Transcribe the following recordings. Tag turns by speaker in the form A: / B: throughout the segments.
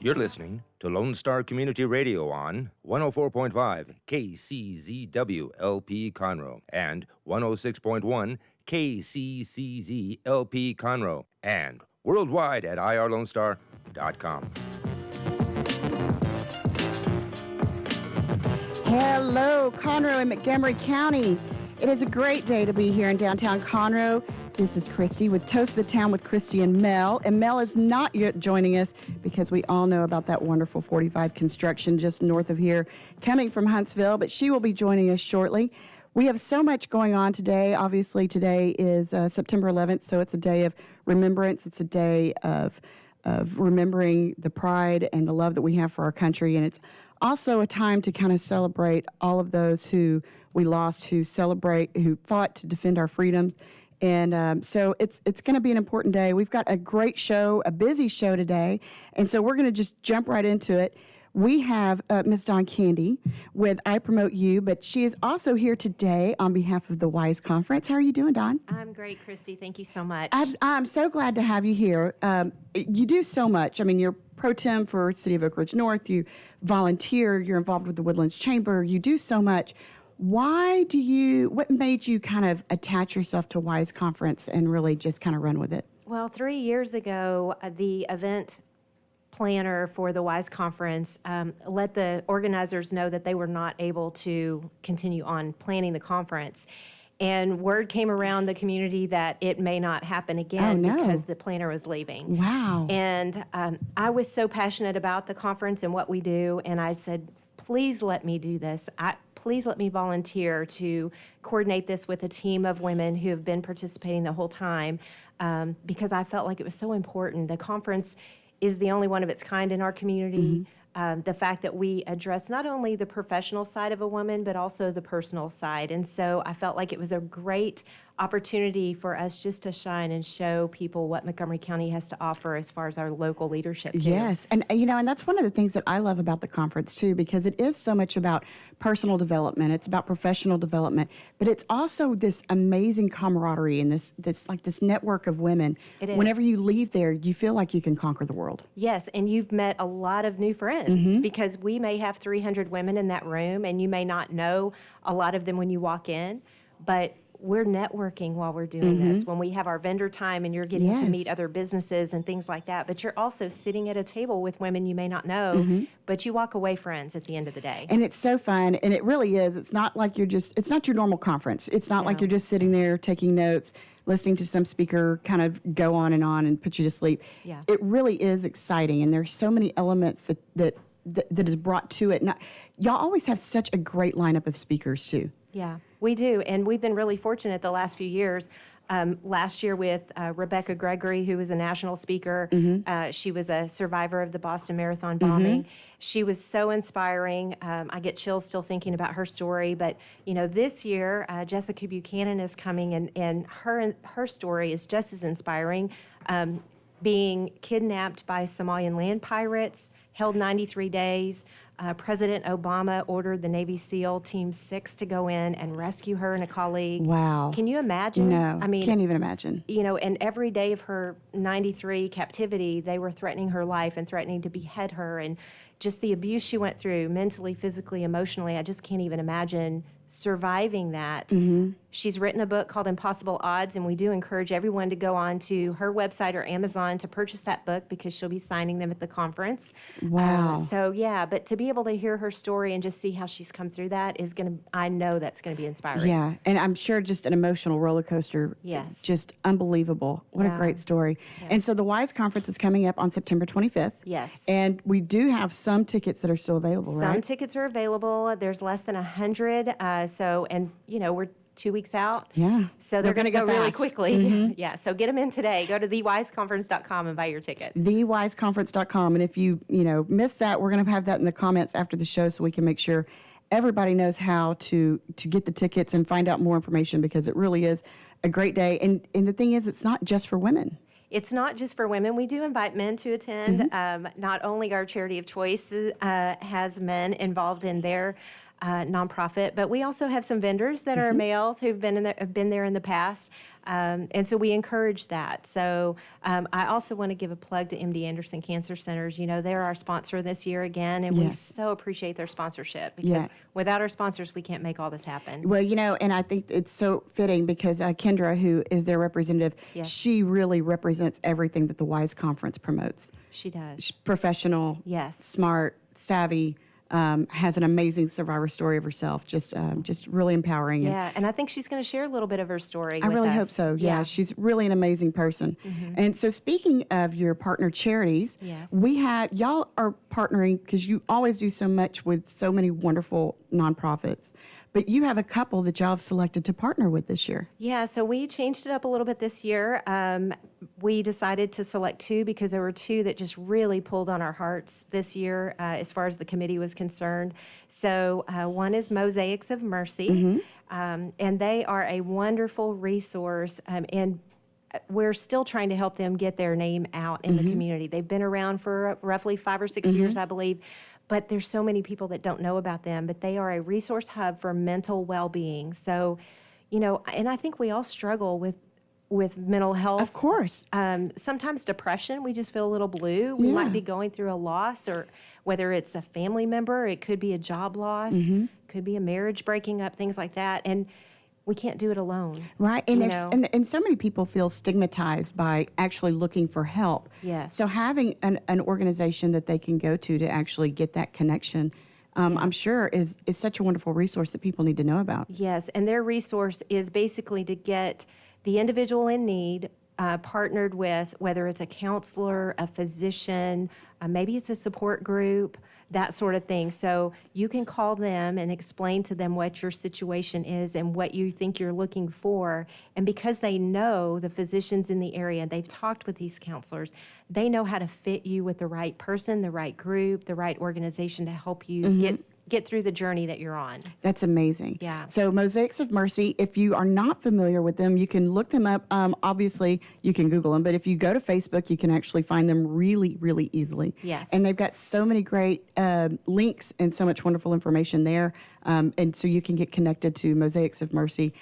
A: You're listening to Lone Star Community Radio on 104.5 KCZW LP Conroe and 106.1 KCCZ LP Conroe and worldwide at irlonestar.com.
B: Hello, Conroe and Montgomery County. It is a great day to be here in downtown Conroe. This is Christy with Toast of the Town with Christy and Mel. And Mel is not yet joining us because we all know about that wonderful 45 construction just north of here coming from Huntsville, but she will be joining us shortly. We have so much going on today. Obviously, today is September 11th, so it's a day of remembrance. It's a day of remembering the pride and the love that we have for our country. And it's also a time to kind of celebrate all of those who we lost, who fought to defend our freedoms. And so it's going to be an important day. We've got a great show, a busy show today. And so we're going to just jump right into it. We have Ms. Dawn Candy with I Promote You, but she is also here today on behalf of the WISE Conference. How are you doing, Dawn?
C: I'm great, Christy. Thank you so much.
B: I'm so glad to have you here. You do so much. I mean, you're pro tem for City of Oak Ridge North. You volunteer. You're involved with the Woodlands Chamber. You do so much. What made you kind of attach yourself to WISE Conference and really just kind of run with it?
C: Well, 3 years ago, the event planner for the WISE Conference let the organizers know that they were not able to continue on planning the conference. And word came around the community that it may not happen again because the planner was leaving.
B: Wow.
C: And I was so passionate about the conference and what we do, and I said, please let me do this. Please let me volunteer to coordinate this with a team of women who have been participating the whole time because I felt like it was so important. The conference is the only one of its kind in our community. The fact that we address not only the professional side of a woman, but also the personal side. And so I felt like it was a great opportunity for us just to shine and show people what Montgomery County has to offer as far as our local leadership too.
B: Yes, and and that's one of the things that I love about the conference too, because it is so much about personal development, it's about professional development, but it's also this amazing camaraderie and this network of women.
C: It is.
B: Whenever you leave there, you feel like you can conquer the world.
C: Yes, and you've met a lot of new friends because we may have 300 women in that room and you may not know a lot of them when you walk in, but we're networking while we're doing this. When we have our vendor time and you're getting to meet other businesses and things like that, but you're also sitting at a table with women you may not know, but you walk away friends at the end of the day.
B: And it's so fun, and it really is. It's not like it's not your normal conference. It's not like you're just sitting there taking notes, listening to some speaker kind of go on and put you to sleep.
C: Yeah.
B: It really is exciting, and there's so many elements that is brought to it. Y'all always have such a great lineup of speakers too.
C: Yeah, we do, and we've been really fortunate the last few years. Last year with Rebecca Gregory, who was a national speaker. She was a survivor of the Boston Marathon bombing. She was so inspiring. I get chills still thinking about her story. But, this year, Jessica Buchanan is coming, and her story is just as inspiring. Being kidnapped by Somalian land pirates, held 93 days. President Obama ordered the Navy SEAL Team 6 to go in and rescue her and a colleague.
B: Wow.
C: Can you imagine?
B: No, can't even imagine.
C: And every day of her 93 captivity, they were threatening her life and threatening to behead her. And just the abuse she went through mentally, physically, emotionally, I just can't even imagine surviving that. She's written a book called Impossible Odds, and we do encourage everyone to go on to her website or Amazon to purchase that book because she'll be signing them at the conference.
B: Wow.
C: But to be able to hear her story and just see how she's come through that I know that's going to be inspiring.
B: Yeah, and I'm sure just an emotional roller coaster.
C: Yes.
B: Just unbelievable. What a great story.
C: Yeah.
B: And so the WISE Conference is coming up on September 25th.
C: Yes.
B: And we do have some tickets that are still available, right?
C: Some tickets are available. There's less than 100. We're 2 weeks out.
B: Yeah.
C: So they're going to go really
B: fast.
C: quickly. Yeah. So get them in today. Go to thewiseconference.com and buy your tickets.
B: Thewiseconference.com. And if you missed that, we're going to have that in the comments after the show so we can make sure everybody knows how to get the tickets and find out more information because it really is a great day. And the thing is, it's not just for women.
C: It's not just for women. We do invite men to attend. Not only our charity of choice has men involved in their nonprofit, but we also have some vendors that are males who've been there in the past, and so we encourage that. So I also want to give a plug to MD Anderson Cancer Centers. You know, they're our sponsor this year again, and we
B: Yes.
C: so appreciate their sponsorship because
B: Yeah.
C: without our sponsors, we can't make all this happen.
B: Well, you know, and I think it's so fitting because Kendra, who is their representative,
C: Yes.
B: she really represents everything that the WISE conference promotes.
C: She does.
B: She's professional,
C: Yes.
B: smart, savvy, has an amazing survivor story of herself, just really empowering. And
C: Yeah, and I think she's going to share a little bit of her story.
B: I
C: with
B: really
C: us.
B: hope so. Yeah, she's really an amazing person. And so, speaking of your partner charities,
C: Yes.
B: y'all are partnering because you always do so much with so many wonderful nonprofits. But you have a couple that y'all have selected to partner with this year.
C: Yeah, so we changed it up a little bit this year. We decided to select two because there were two that just really pulled on our hearts this year as far as the committee was concerned. So one is Mosaics of Mercy, and they are a wonderful resource, and we're still trying to help them get their name out in the community. They've been around for roughly 5 or 6 years, I believe. But there's so many people that don't know about them, but they are a resource hub for mental well-being. So, you know, and I think we all struggle with mental health.
B: Of course.
C: Sometimes depression, we just feel a little blue. We might be going through a loss, or whether it's a family member, it could be a job loss, could be a marriage breaking up, things like that. And we can't do it alone.
B: Right, and
C: you
B: there's
C: know?
B: and so many people feel stigmatized by actually looking for help.
C: Yes.
B: So having an organization that they can go to actually get that connection, I'm sure is such a wonderful resource that people need to know about.
C: Yes, and their resource is basically to get the individual in need partnered with, whether it's a counselor, a physician, maybe it's a support group, that sort of thing. So you can call them and explain to them what your situation is and what you think you're looking for. And because they know the physicians in the area, they've talked with these counselors, they know how to fit you with the right person, the right group, the right organization to help you get through the journey that you're on.
B: That's amazing.
C: Yeah.
B: So Mosaics of Mercy, if you are not familiar with them, you can look them up. Obviously, you can Google them, but if you go to Facebook, you can actually find them really, really easily.
C: Yes.
B: And they've got so many great links and so much wonderful information there. And so you can get connected to Mosaics of Mercy.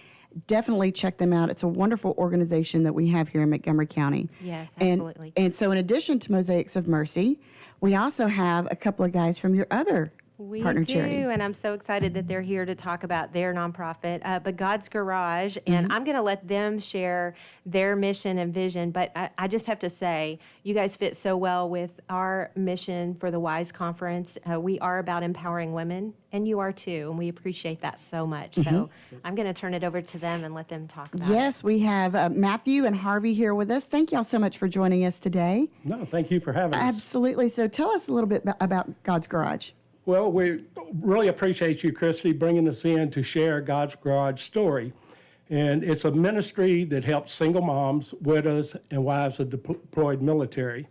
B: Definitely check them out. It's a wonderful organization that we have here in Montgomery County.
C: Yes,
B: And-
C: absolutely.
B: And so in addition to Mosaics of Mercy, we also have a couple of guys from your other
C: We
B: partner
C: do,
B: charity.
C: and I'm so excited that they're here to talk about their nonprofit, but God's Garage, and I'm going to let them share their mission and vision, but I just have to say, you guys fit so well with our mission for the WISE conference. We are about empowering women, and you are too, and we appreciate that so much. So I'm going to turn it over to them and let them talk about it.
B: Yes, we have Matthew and Harvey here with us. Thank y'all so much for joining us today.
D: No, thank you for having us.
B: Absolutely. So tell us a little bit about God's Garage.
D: Well, we really appreciate you, Christy, bringing us in to share God's Garage story. And it's a ministry that helps single moms, widows, and wives of deployed military.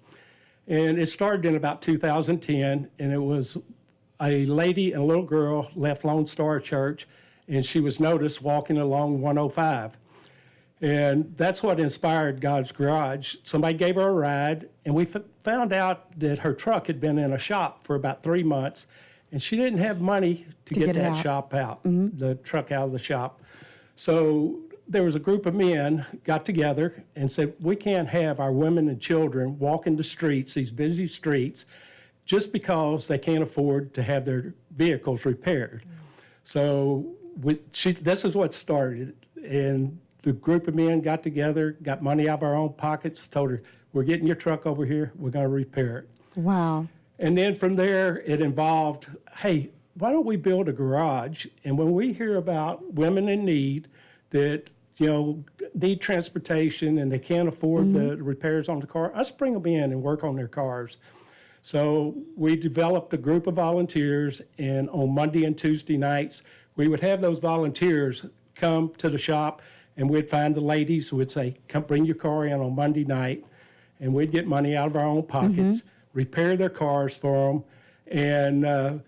D: And it started in about 2010, and it was a lady and a little girl left Lone Star Church, and she was noticed walking along 105. And that's what inspired God's Garage. Somebody gave her a ride, and we found out that her truck had been in a shop for about 3 months, and she didn't have money to get
B: get it
D: that
B: out.
D: shop out, the truck out of the shop. So there was a group of men got together and said, we can't have our women and children walking the streets, these busy streets, just because they can't afford to have their vehicles repaired. So this is what started. And the group of men got together, got money out of our own pockets, told her, we're getting your truck over here, we're going to repair it.
B: Wow.
D: And then from there, it involved, hey, why don't we build a garage? And when we hear about women in need that, need transportation and they can't afford the repairs on the car, let's bring them in and work on their cars. So we developed a group of volunteers, and on Monday and Tuesday nights, we would have those volunteers come to the shop, and we'd find the ladies who would say, come bring your car in on Monday night, and we'd get money out of our own pockets, repair their cars for them, and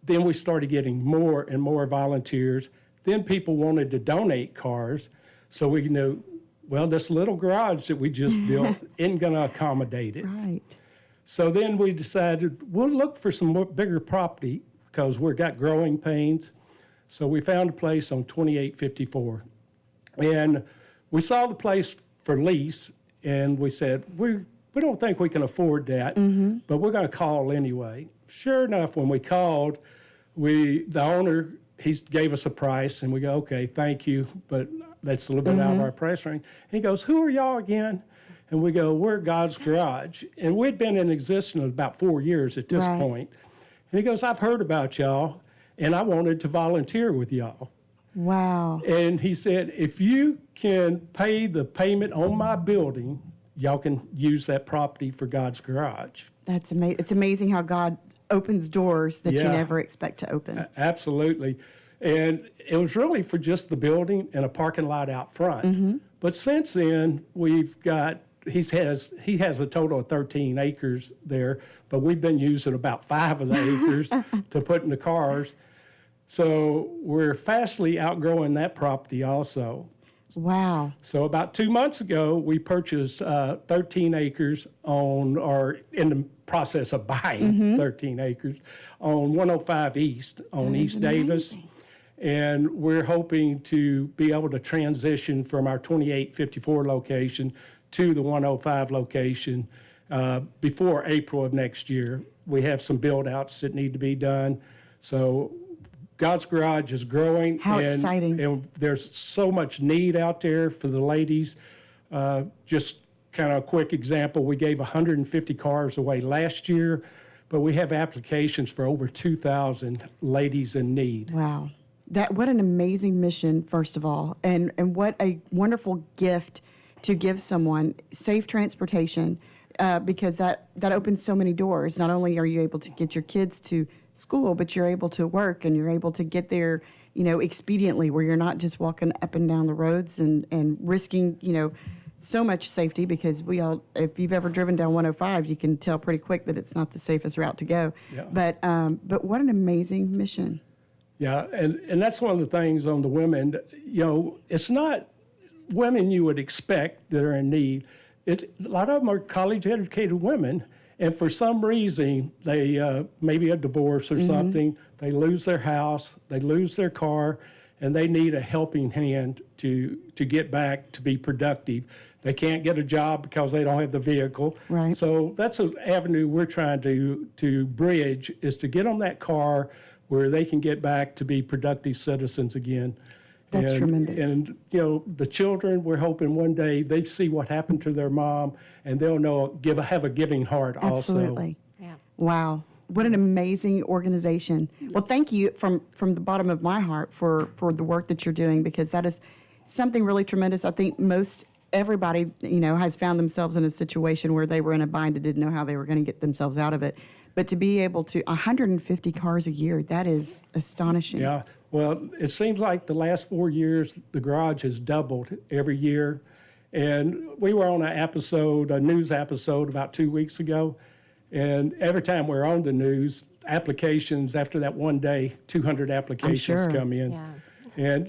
D: then we started getting more and more volunteers. Then people wanted to donate cars, so we knew, well, this little garage that we just built isn't going to accommodate it.
B: Right.
D: So then we decided we'll look for some more bigger property because we've got growing pains. So we found a place on 2854. And we saw the place for lease, and we said, we don't think we can afford that, but we're going to call anyway. Sure enough, when we called, the owner, he gave us a price, and we go, okay, thank you, but that's a little bit out of our price range. And he goes, who are y'all again? And we go, we're God's Garage. And we'd been in existence about 4 years at this point. And he goes, I've heard about y'all, and I wanted to volunteer with y'all.
B: Wow.
D: And he said, if you can pay the payment on my building, y'all can use that property for God's Garage.
B: That's amazing. It's amazing how God opens doors that you
D: Yeah.
B: never expect to open.
D: Absolutely. And it was really for just the building and a parking lot out front. But since then, we've got, he has a total of 13 acres there, but we've been using about 5 of the acres to put in the cars. So we're fastly outgrowing that property also.
B: Wow.
D: So about 2 months ago, we purchased 13 acres in the process of buying 13 acres on 105 East on East Davis. And we're hoping to be able to transition from our 2854 location to the 105 location before April of next year. We have some build outs that need to be done. So God's Garage is growing.
B: How exciting.
D: And there's so much need out there for the ladies. Just kind of a quick example, we gave 150 cars away last year, but we have applications for over 2,000 ladies in need.
B: Wow. What an amazing mission, first of all, and what a wonderful gift to give someone safe transportation, because that opens so many doors. Not only are you able to get your kids to school, but you're able to work and you're able to get there, expediently, where you're not just walking up and down the roads and risking, so much safety, because if you've ever driven down 105, you can tell pretty quick that it's not the safest route to go.
D: Yeah.
B: But what an amazing mission.
D: Yeah, and that's one of the things on the women, it's not women you would expect that are in need. A lot of them are college-educated women, and for some reason, they maybe a divorce or something, they lose their house, they lose their car, and they need a helping hand to get back to be productive. They can't get a job because they don't have the vehicle.
B: Right.
D: So that's an avenue we're trying to bridge, is to get on that car where they can get back to be productive citizens again.
B: That's tremendous.
D: And, the children, we're hoping one day they see what happened to their mom, and they'll have a giving heart also.
B: Absolutely.
C: Yeah.
B: Wow. What an amazing organization. Well, thank you from the bottom of my heart for the work that you're doing, because that is something really tremendous. I think everybody, has found themselves in a situation where they were in a bind and didn't know how they were going to get themselves out of it. But to be able to 150 cars a year, that is astonishing.
D: Yeah. Well, it seems like the last 4 years, the garage has doubled every year. And we were on a news episode about 2 weeks ago. And every time we're on the news, applications, after that one day, 200 applications come in.
C: Yeah.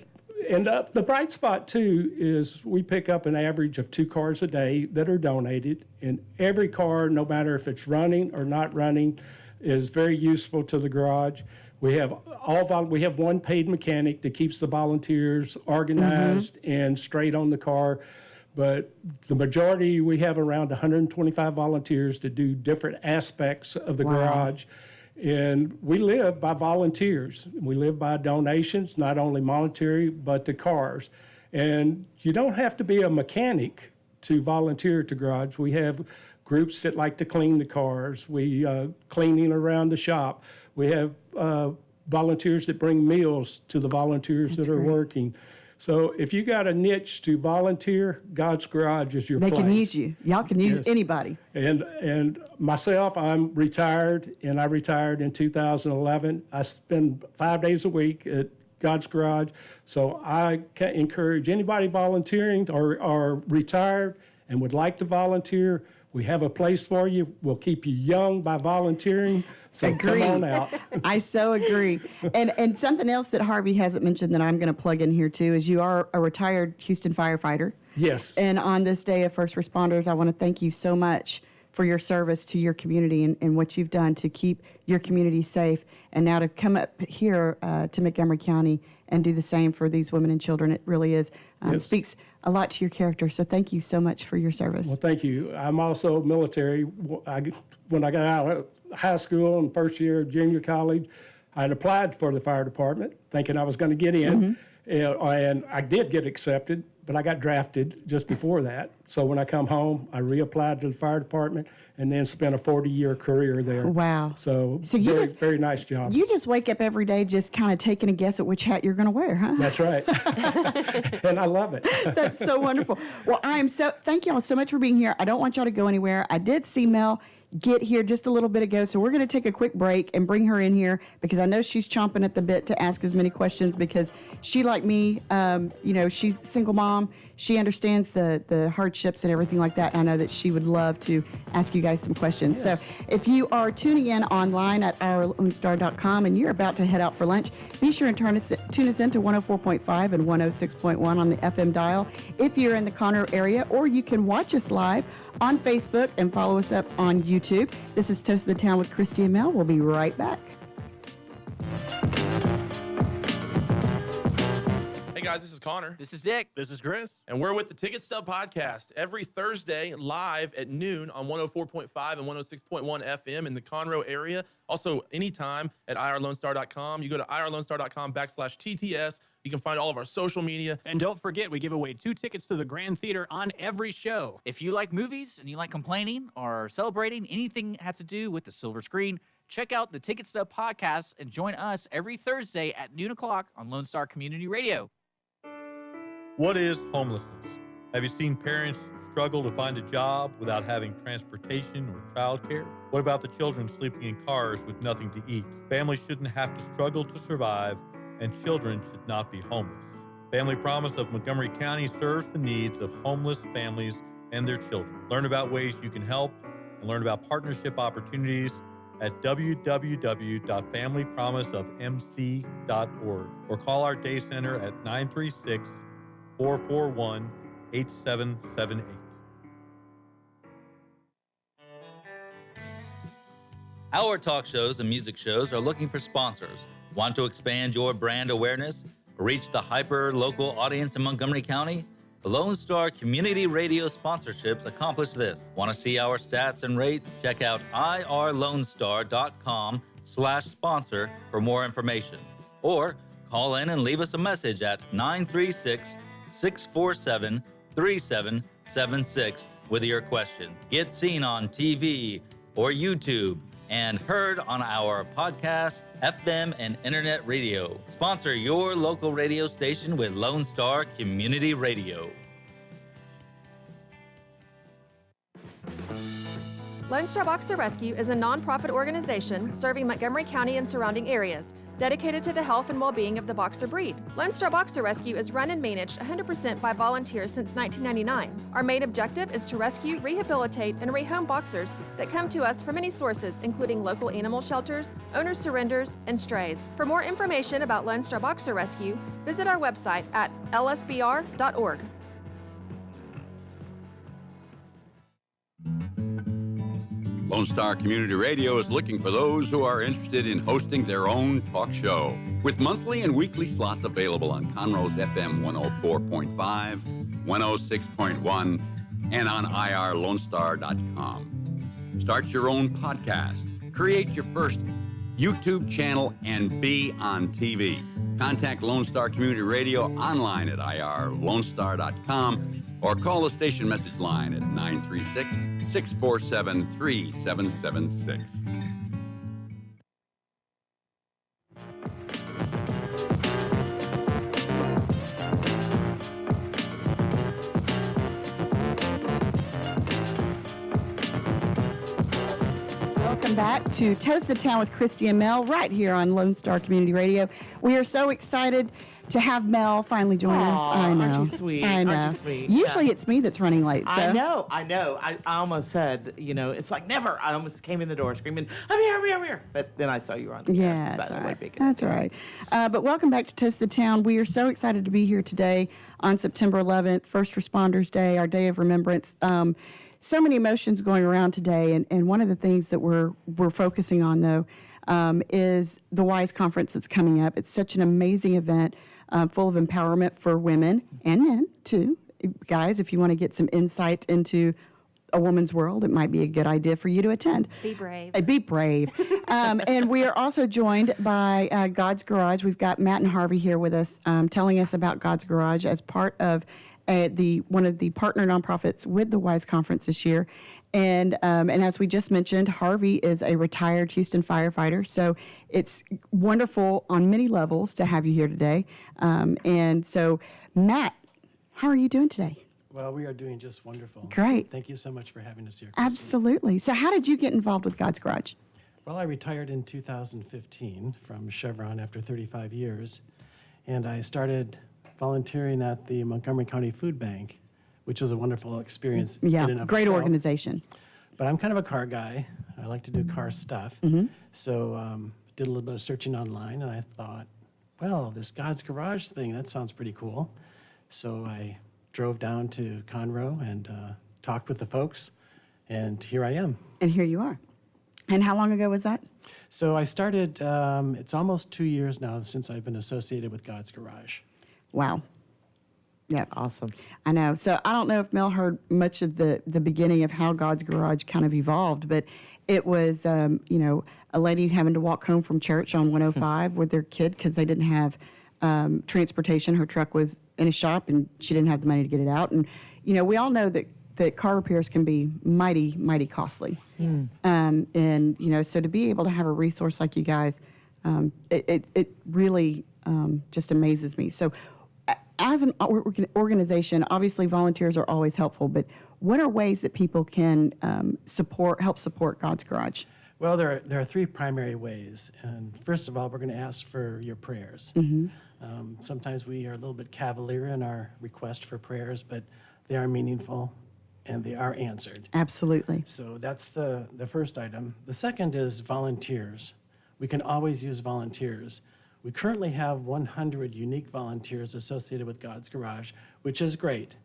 D: And the bright spot, too, is we pick up an average of 2 cars a day that are donated. And every car, no matter if it's running or not running, is very useful to the garage. We have one paid mechanic that keeps the volunteers organized and straight on the car. But the majority, we have around 125 volunteers to do different aspects of the garage. And we live by volunteers. We live by donations, not only monetary, but the cars. And you don't have to be a mechanic to volunteer at the garage. We have groups that like to clean the cars. We cleaning around the shop. We have volunteers that bring meals to the volunteers that are working. So if you got a niche to volunteer, God's Garage is your place.
B: They can use you. Y'all can use anybody.
D: And myself, I'm retired, and I retired in 2011. I spend 5 days a week at God's Garage. So I can encourage anybody volunteering or retired and would like to volunteer. We have a place for you. We'll keep you young by volunteering. So
B: Agree.
D: Come on out.
B: I so agree. And something else that Harvey hasn't mentioned that I'm going to plug in here too is you are a retired Houston firefighter.
D: Yes.
B: And on this day of first responders, I want to thank you so much for your service to your community and what you've done to keep your community safe. And now to come up here to Montgomery County and do the same for these women and children, it really is speaks a lot to your character. So thank you so much for your service.
D: Well, thank you. I'm also military. When I got out of high school and first year of junior college, I had applied for the fire department thinking I was going to get in, and I did get accepted, but I got drafted just before that. So when I come home, I reapplied to the fire department and then spent a 40-year career there.
B: Wow.
D: So
B: you
D: very nice job.
B: You just wake up every day just kind of taking a guess at which hat you're going to wear, huh?
D: That's right. And I love it.
B: That's so wonderful. Well, thank y'all so much for being here. I don't want y'all to go anywhere. I did see Mel get here just a little bit ago, so we're going to take a quick break and bring her in here because I know she's chomping at the bit to ask as many questions because she, like me, she's a single mom. She understands the hardships and everything like that. I know that she would love to ask you guys some questions.
D: Yes.
B: So if you are tuning in online at ourlonestar.com and you're about to head out for lunch, be sure and tune us into 104.5 and 106.1 on the FM dial if you're in the Conroe area, or you can watch us live on Facebook and follow us up on YouTube. This is Toast of the Town with Christy and Mel. We'll be right back.
E: Hey guys, this is Connor.
F: This is Dick.
G: This is Chris.
E: And we're with the Ticket Stub Podcast every Thursday live at noon on 104.5 and 106.1 FM in the Conroe area. Also, anytime at irlonestar.com. You go to irlonestar.com/TTS. You can find all of our social media.
G: And don't forget, we give away 2 tickets to the Grand Theater on every show.
F: If you like movies and you like complaining or celebrating anything that has to do with the silver screen, check out the Ticket Stub Podcast and join us every Thursday at noon o'clock on Lone Star Community Radio.
H: What is homelessness? Have you seen parents struggle to find a job without having transportation or childcare? What about the children sleeping in cars with nothing to eat? Families shouldn't have to struggle to survive, and children should not be homeless. Family Promise of Montgomery County serves the needs of homeless families and their children. Learn about ways you can help and learn about partnership opportunities at www.familypromiseofmc.org or call our day center at 936-441-8778.
I: Our talk shows and music shows are looking for sponsors. Want to expand your brand awareness? Reach the hyper-local audience in Montgomery County? The Lone Star Community Radio sponsorships accomplish this. Want to see our stats and rates? Check out irlonestar.com/sponsor for more information. Or call in and leave us a message at 936-647-3776 with your question. Get seen on TV or YouTube and heard on our podcast, FM, and internet radio. Sponsor your local radio station with Lone Star Community Radio.
J: Lone Star Boxer Rescue is a nonprofit organization serving Montgomery County and surrounding areas, dedicated to the health and well-being of the boxer breed. Lone Star Boxer Rescue is run and managed 100% by volunteers since 1999. Our main objective is to rescue, rehabilitate, and rehome boxers that come to us from many sources, including local animal shelters, owner surrenders, and strays. For more information about Lone Star Boxer Rescue, visit our website at lsbr.org.
K: Lone Star Community Radio is looking for those who are interested in hosting their own talk show. With monthly and weekly slots available on Conroe's FM 104.5, 106.1, and on irlonestar.com. Start your own podcast, create your first YouTube channel, and be on TV. Contact Lone Star Community Radio online at irlonestar.com or call the station message line at 936-647-3776.
B: Welcome back to Toast the Town with Christy and Mel right here on Lone Star Community Radio. We are so excited to have Mel finally join us. I know.
L: Aren't you sweet?
B: I know.
L: Aren't you sweet?
B: Usually
L: Yeah.
B: it's me that's running late. So.
L: I know. I almost said, it's like never. I almost came in the door screaming, I'm here. But then I saw you were on the
B: Yeah,
L: air.
B: that's all right.
L: Big
B: That's all right. But welcome back to Toast the Town. We are so excited to be here today on September 11th, First Responders Day, our day of remembrance. so many emotions going around today, and one of the things that we're focusing on, though, is the WISE conference that's coming up. It's such an amazing event, full of empowerment for women and men, too. Guys, if you want to get some insight into a woman's world, it might be a good idea for you to attend.
C: Be brave.
B: Be brave. And we are also joined by God's Garage. We've got Matt and Harvey here with us, telling us about God's Garage as part of one of the partner nonprofits with the WISE conference this year. And as we just mentioned, Harvey is a retired Houston firefighter. So it's wonderful on many levels to have you here today. And so, Matt, how are you doing today?
D: Well, we are doing just wonderful.
B: Great.
D: Thank you so much for having us here, Christy.
B: Absolutely. So how did you get involved with God's Garage?
D: Well, I retired in 2015 from Chevron after 35 years, and I started volunteering at the Montgomery County Food Bank, which was a wonderful experience in and of
B: great
D: itself.
B: organization.
D: But I'm kind of a car guy. I like to do car stuff. So did a little bit of searching online, and I thought, well, this God's Garage thing, that sounds pretty cool. So I drove down to Conroe and talked with the folks, and here I am.
B: And here you are. And how long ago was that?
D: So I started, it's almost 2 years now since I've been associated with God's Garage.
B: Wow. Yeah.
L: Awesome.
B: I know. So I don't know if Mel heard much of the beginning of how God's Garage kind of evolved, but it was, a lady having to walk home from church on 105 with their kid because they didn't have transportation. Her truck was in a shop and she didn't have the money to get it out. And, we all know that car repairs can be mighty, mighty costly.
C: Yes.
B: So to be able to have a resource like you guys, it really just amazes me. So as an organization, obviously volunteers are always helpful, but what are ways that people can help support God's Garage?
D: Well, there are three primary ways. And first of all, we're going to ask for your prayers. Sometimes we are a little bit cavalier in our request for prayers, but they are meaningful and they are answered.
B: Absolutely.
D: So that's the first item. The second is volunteers. We can always use volunteers. We currently have 100 unique volunteers associated with God's Garage, which is great.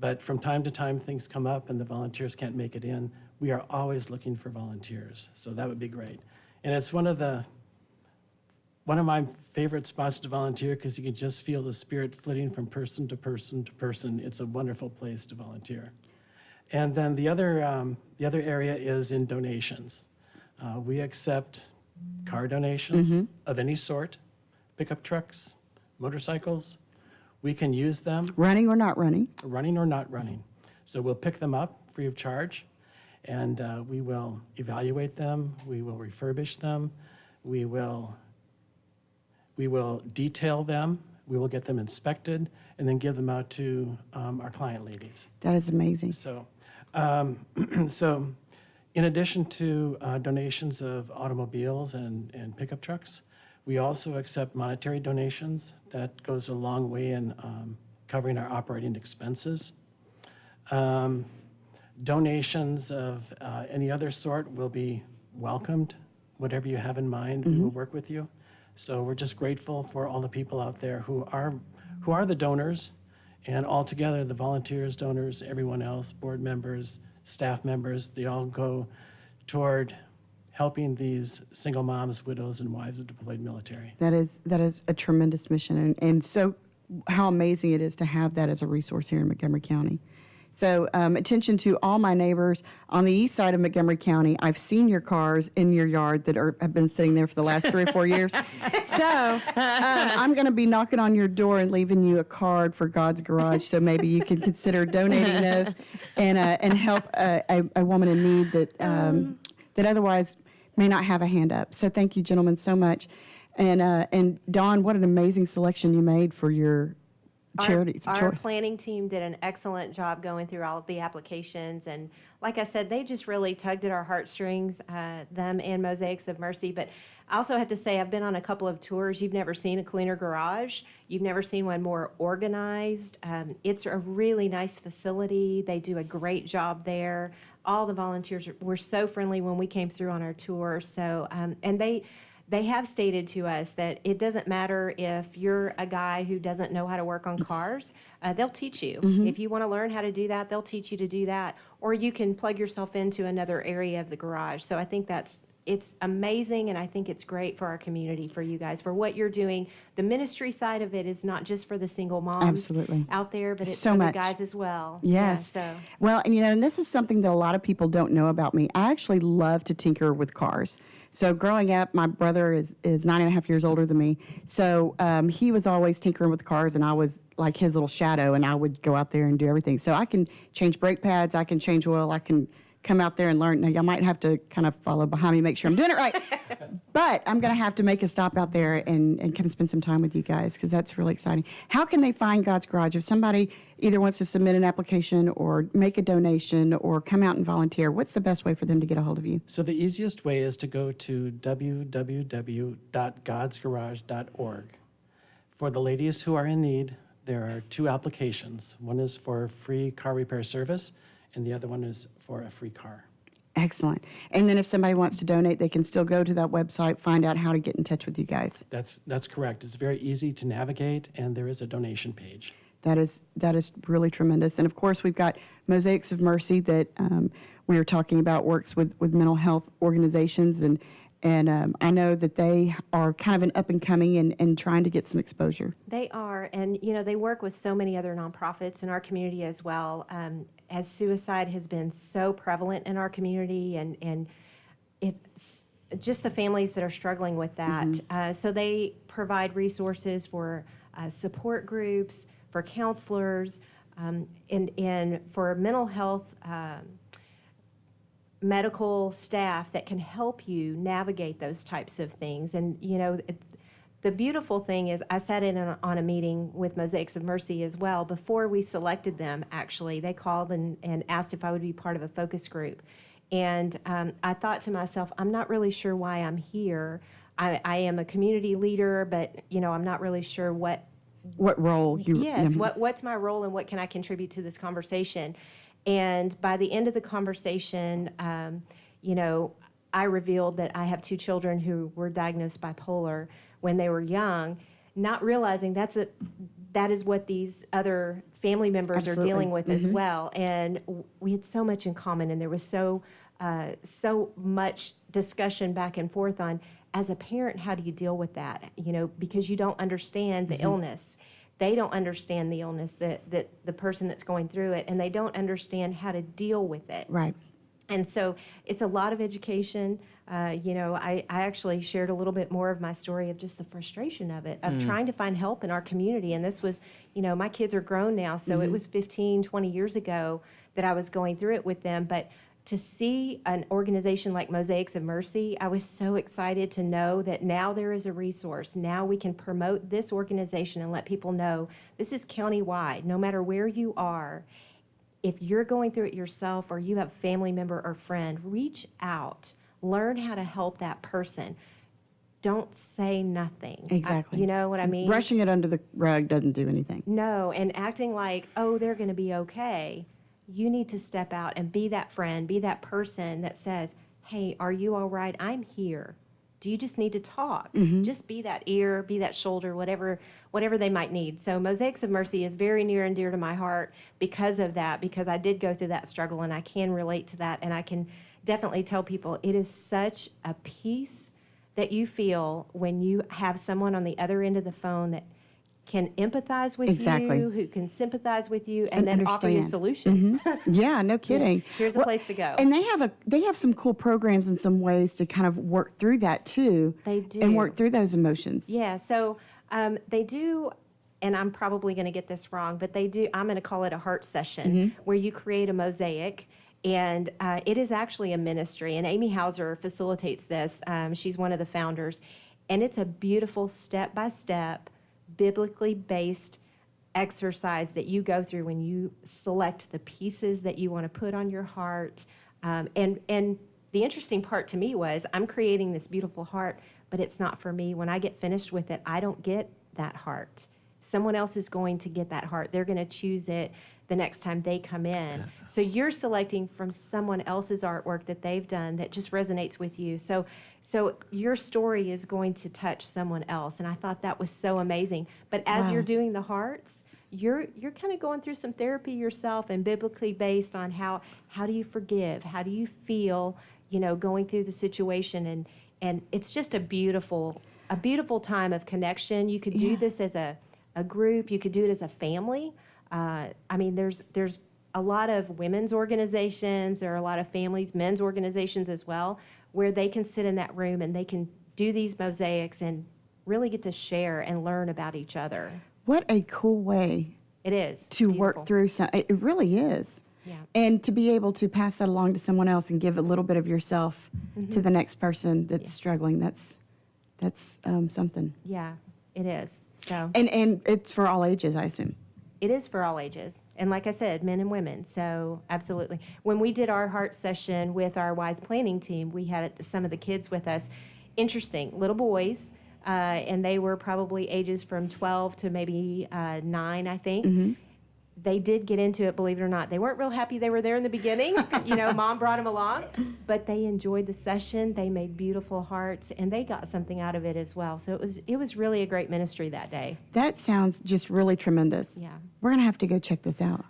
D: But from time to time, things come up and the volunteers can't make it in. We are always looking for volunteers, so that would be great. And it's one of my favorite spots to volunteer because you can just feel the spirit flitting from person to person to person. It's a wonderful place to volunteer. And then the other area is in donations. We accept car donations of any sort, pickup trucks, motorcycles. We can use them.
B: Running or not running?
D: Running or not running. So we'll pick them up free of charge, and we will evaluate them. We will refurbish them. We will detail them. We will get them inspected, and then give them out to our client ladies.
B: That is amazing.
D: So, in addition to donations of automobiles and pickup trucks, we also accept monetary donations. That goes a long way in covering our operating expenses. Donations of any other sort will be welcomed. Whatever you have in mind, we will work with you. So we're just grateful for all the people out there who are the donors, and altogether the volunteers, donors, everyone else, board members, staff members, they all go toward helping these single moms, widows, and wives of deployed military.
B: That is a tremendous mission, and so how amazing it is to have that as a resource here in Montgomery County. So attention to all my neighbors on the east side of Montgomery County. I've seen your cars in your yard that have been sitting there for the last 3 or 4 years. So I'm going to be knocking on your door and leaving you a card for God's Garage. So maybe you can consider donating those and help a woman in need that otherwise may not have a hand up. So thank you, gentlemen, so much. And Dawn, what an amazing selection you made for your charities of
C: Our
B: choice.
C: planning team did an excellent job going through all of the applications. And like I said, they just really tugged at our heartstrings, them and Mosaics of Mercy. But I also have to say, I've been on a couple of tours. You've never seen a cleaner garage. You've never seen one more organized. It's a really nice facility. They do a great job there. All the volunteers were so friendly when we came through on our tour. So, and they have stated to us that it doesn't matter if you're a guy who doesn't know how to work on cars, they'll teach you. If you want to learn how to do that, they'll teach you to do that. Or you can plug yourself into another area of the garage. So I think it's amazing, and I think it's great for our community, for you guys, for what you're doing. The ministry side of it is not just for the single moms
B: Absolutely.
C: out there, but it's
B: So
C: for
B: much.
C: the guys as well.
B: Yes.
C: Yeah, so.
B: Well, and and this is something that a lot of people don't know about me. I actually love to tinker with cars. So growing up, my brother is 9.5 years older than me. So he was always tinkering with cars, and I was like his little shadow, and I would go out there and do everything. So I can change brake pads, I can change oil, I can come out there and learn. Now, y'all might have to kind of follow behind me, make sure I'm doing it right. But I'm going to have to make a stop out there and come spend some time with you guys, because that's really exciting. How can they find God's Garage? If somebody either wants to submit an application or make a donation or come out and volunteer, what's the best way for them to get a hold of you?
D: So the easiest way is to go to www.godsgarage.org. For the ladies who are in need, there are 2 applications. One is for free car repair service, and the other one is for a free car.
B: Excellent. And then if somebody wants to donate, they can still go to that website, find out how to get in touch with you guys.
D: That's correct. It's very easy to navigate, and there is a donation page.
B: That is really tremendous. And of course, we've got Mosaics of Mercy that we were talking about, works with mental health organizations. And I know that they are kind of an up and coming and trying to get some exposure.
C: They are, and they work with so many other nonprofits in our community as well. As suicide has been so prevalent in our community, and it's just the families that are struggling with that. So they provide resources for support groups, for counselors, and for mental health medical staff that can help you navigate those types of things. And the beautiful thing is, I sat in on a meeting with Mosaics of Mercy as well. Before we selected them, actually, they called and asked if I would be part of a focus group. And I thought to myself, I'm not really sure why I'm here. I am a community leader, but I'm not really sure what
B: role you...
C: Yes, what's my role and what can I contribute to this conversation? And by the end of the conversation, I revealed that I have 2 children who were diagnosed bipolar when they were young, not realizing that is what these other family members
B: Absolutely.
C: are dealing with as well. And we had so much in common, and there was so much discussion back and forth on, as a parent, how do you deal with that? Because you don't understand the illness. They don't understand the illness, that the person that's going through it, and they don't understand how to deal with it.
B: Right.
C: And so it's a lot of education. I actually shared a little bit more of my story of just the frustration of it, of trying to find help in our community. And this was, my kids are grown now, so it was 15, 20 years ago that I was going through it with them. But to see an organization like Mosaics of Mercy, I was so excited to know that now there is a resource. Now we can promote this organization and let people know this is countywide, no matter where you are. If you're going through it yourself, or you have a family member or friend, reach out. Learn how to help that person. Don't say nothing.
B: Exactly.
C: You know what I mean?
B: Brushing it under the rug doesn't do anything.
C: No, and acting like, oh, they're going to be okay. You need to step out and be that friend, be that person that says, hey, are you all right? I'm here. Do you just need to talk? Just be that ear, be that shoulder, whatever they might need. So Mosaics of Mercy is very near and dear to my heart because of that, because I did go through that struggle, and I can relate to that, and I can definitely tell people it is such a peace that you feel when you have someone on the other end of the phone that can empathize with
B: Exactly.
C: you, who can sympathize with you, and then offer you a
B: understand.
C: solution.
B: Yeah, no kidding.
C: Here's a place to go.
B: And they have some cool programs and some ways to kind of work through that too.
C: They do.
B: And work through those emotions.
C: Yeah, so they do, and I'm probably going to get this wrong, but they do, I'm going to call it a heart session, where you create a mosaic, and it is actually a ministry, and Amy Hauser facilitates this. She's one of the founders, and it's a beautiful step-by-step, biblically based exercise that you go through when you select the pieces that you want to put on your heart. And the interesting part to me was, I'm creating this beautiful heart, but it's not for me. When I get finished with it, I don't get that heart. Someone else is going to get that heart. They're going to choose it the next time they come in. So you're selecting from someone else's artwork that they've done that just resonates with you. So So your story is going to touch someone else. And I thought that was so amazing. But as you're doing the hearts, you're kind of going through some therapy yourself, and biblically based on how do you forgive? How do you feel, going through the situation? And it's just a beautiful time of connection. You could do this as a group. You could do it as a family. There's a lot of women's organizations. There are a lot of families, men's organizations as well, where they can sit in that room and they can do these mosaics and really get to share and learn about each other.
B: What a cool way
C: It is.
B: to work through some. It really is.
C: Yeah.
B: And to be able to pass that along to someone else and give a little bit of yourself to the next person that's struggling, that's something.
C: Yeah, it is. So
B: And it's for all ages, I assume.
C: it is for all ages. And like I said, men and women. So absolutely. When we did our heart session with our WISE planning team, we had some of the kids with us. Interesting, little boys. And they were probably ages from 12 to maybe 9, I think. They did get into it, believe it or not. They weren't real happy they were there in the beginning. Mom brought them along. But they enjoyed the session. They made beautiful hearts, and they got something out of it as well. So it was really a great ministry that day.
B: That sounds just really tremendous.
C: Yeah.
B: We're going to have to go check this out.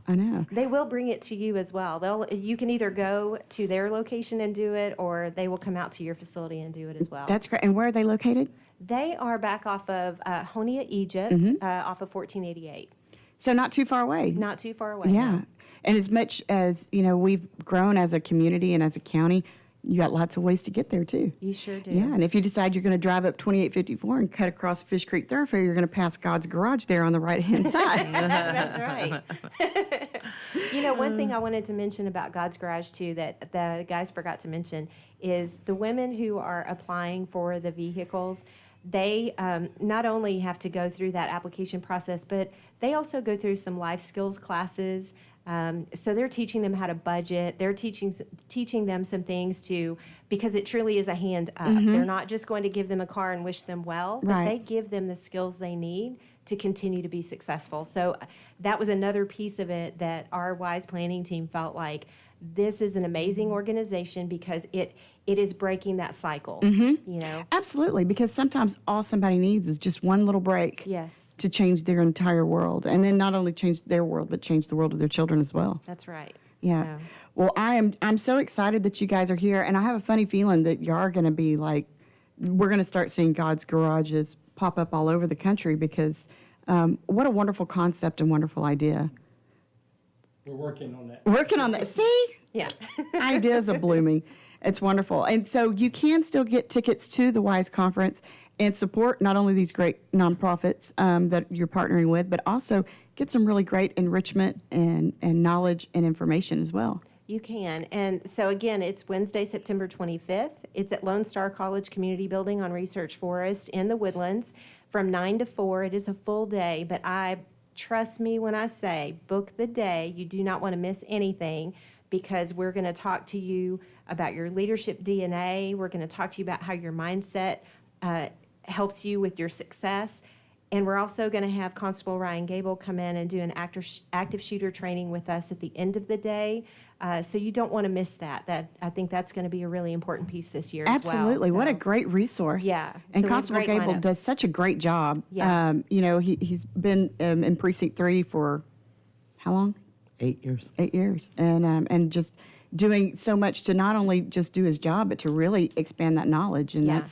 B: I know.
C: They will bring it to you as well. You can either go to their location and do it, or they will come out to your facility and do it as well.
B: That's great. And where are they located?
C: They are back off of Honia, Egypt, off of 1488.
B: So not too far away.
C: Not too far away.
B: Yeah.
C: no.
B: And as much as, we've grown as a community and as a county, you got lots of ways to get there too.
C: You sure do.
B: Yeah, and if you decide you're going to drive up 2854 and cut across Fish Creek Thoroughfare, you're going to pass God's Garage there on the right-hand side.
C: That's right. One thing I wanted to mention about God's Garage too that the guys forgot to mention is the women who are applying for the vehicles. They not only have to go through that application process, but they also go through some life skills classes. So they're teaching them how to budget. They're teaching them some things because it truly is a hand up. They're not just going to give them a car and wish them well, but they give them the skills they need to continue to be successful. So that was another piece of it that our WISE planning team felt like this is an amazing organization because it is breaking that cycle,
B: Absolutely, because sometimes all somebody needs is just one little break
C: Yes,
B: to change their entire world. And then not only change their world, but change the world of their children as well.
C: that's right.
B: Yeah.
C: So,
B: Well, I'm so excited that you guys are here, and I have a funny feeling that you are going to be like, we're going to start seeing God's Garages pop up all over the country because what a wonderful concept and wonderful idea.
D: We're working on that.
B: Working on that. See?
C: yeah.
B: Ideas are blooming. It's wonderful. And so you can still get tickets to the WISE conference and support not only these great nonprofits that you're partnering with, but also get some really great enrichment and knowledge and information as well.
C: You can. And so again, it's Wednesday, September 25th. It's at Lone Star College Community Building on Research Forest in the Woodlands from 9 to 4. It is a full day, but trust me when I say book the day. You do not want to miss anything because we're going to talk to you about your leadership DNA. We're going to talk to you about how your mindset helps you with your success. And we're also going to have Constable Ryan Gable come in and do an active shooter training with us at the end of the day. So you don't want to miss that. I think that's going to be a really important piece this year
B: Absolutely.
C: as well.
B: What a
C: So,
B: great resource.
C: Yeah.
B: And
C: So we have a
B: Constable
C: great
B: Gable
C: lineup.
B: does such a great job.
C: Yeah.
B: He's been in Precinct 3 for how long?
L: 8 years.
B: 8 years. And just doing so much to not only just do his job, but to really expand that knowledge. And
C: Yeah.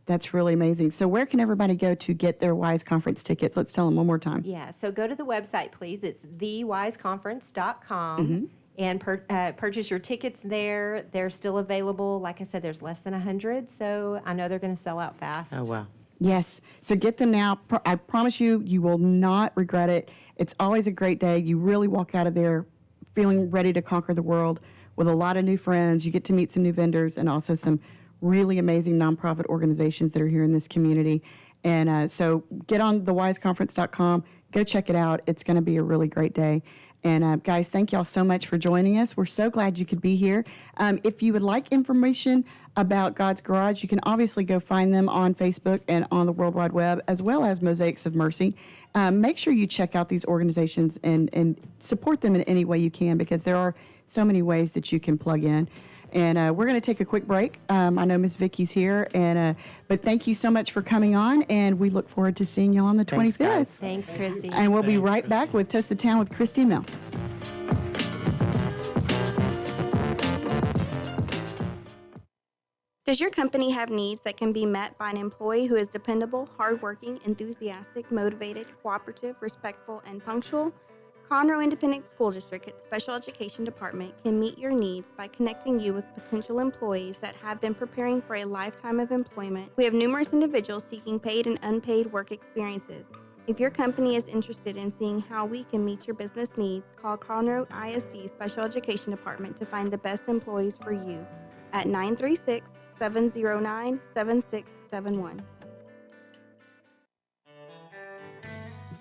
B: that's really amazing. So where can everybody go to get their WISE conference tickets? Let's tell them one more time.
C: Yeah, so go to the website, please. It's thewiseconference.com and purchase your tickets there. They're still available. Like I said, there's less than 100, so I know they're going to sell out fast.
L: Oh, wow.
B: Yes. So get them now. I promise you, you will not regret it. It's always a great day. You really walk out of there feeling ready to conquer the world with a lot of new friends. You get to meet some new vendors and also some really amazing nonprofit organizations that are here in this community. And so get on thewiseconference.com. Go check it out. It's going to be a really great day. And guys, thank y'all so much for joining us. We're so glad you could be here. If you would like information about God's Garage, you can obviously go find them on Facebook and on the World Wide Web, as well as Mosaics of Mercy. Make sure you check out these organizations and support them in any way you can, because there are so many ways that you can plug in. And we're going to take a quick break. I know Miss Vicky's here, but thank you so much for coming on, and we look forward to seeing you on the 25th.
C: Thanks, Christy.
B: And we'll be right back with Toast the Town with Christy and Mel.
M: Does your company have needs that can be met by an employee who is dependable, hardworking, enthusiastic, motivated, cooperative, respectful, and punctual? Conroe Independent School District Special Education Department can meet your needs by connecting you with potential employees that have been preparing for a lifetime of employment. We have numerous individuals seeking paid and unpaid work experiences. If your company is interested in seeing how we can meet your business needs, call Conroe ISD Special Education Department to find the best employees for you at 936-709-7671.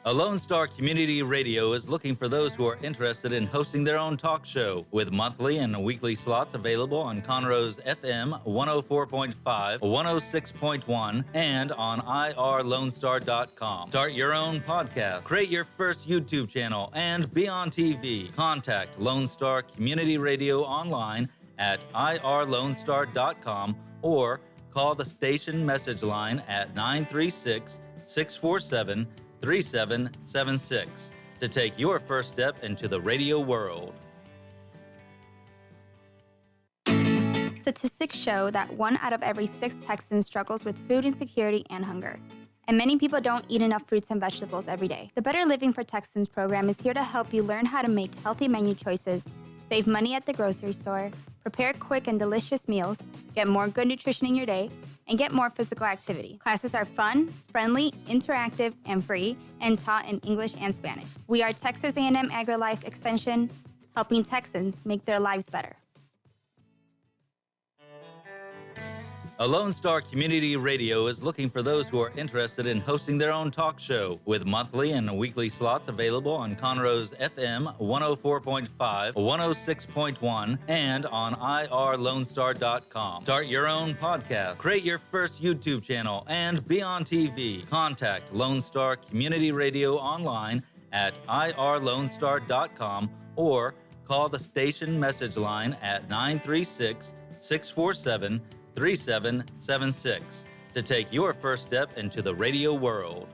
I: Lone Star Community Radio is looking for those who are interested in hosting their own talk show with monthly and weekly slots available on Conroe's FM 104.5, 106.1, and on irlonestar.com. Start your own podcast, create your first YouTube channel, and be on TV. Contact Lone Star Community Radio online at irlonestar.com or call the station message line at 936-647-3776 to take your first step into the radio world.
N: Statistics show that 1 out of every 6 Texans struggles with food insecurity and hunger. And many people don't eat enough fruits and vegetables every day. The Better Living for Texans program is here to help you learn how to make healthy menu choices, save money at the grocery store, prepare quick and delicious meals, get more good nutrition in your day, and get more physical activity. Classes are fun, friendly, interactive, and free, and taught in English and Spanish. We are Texas A&M AgriLife Extension, helping Texans make their lives better.
I: Lone Star Community Radio is looking for those who are interested in hosting their own talk show with monthly and weekly slots available on Conroe's FM 104.5, 106.1, and on irlonestar.com. Start your own podcast, create your first YouTube channel, and be on TV. Contact Lone Star Community Radio online at irlonestar.com or call the station message line at 936-647-3776 to take your first step into the radio world.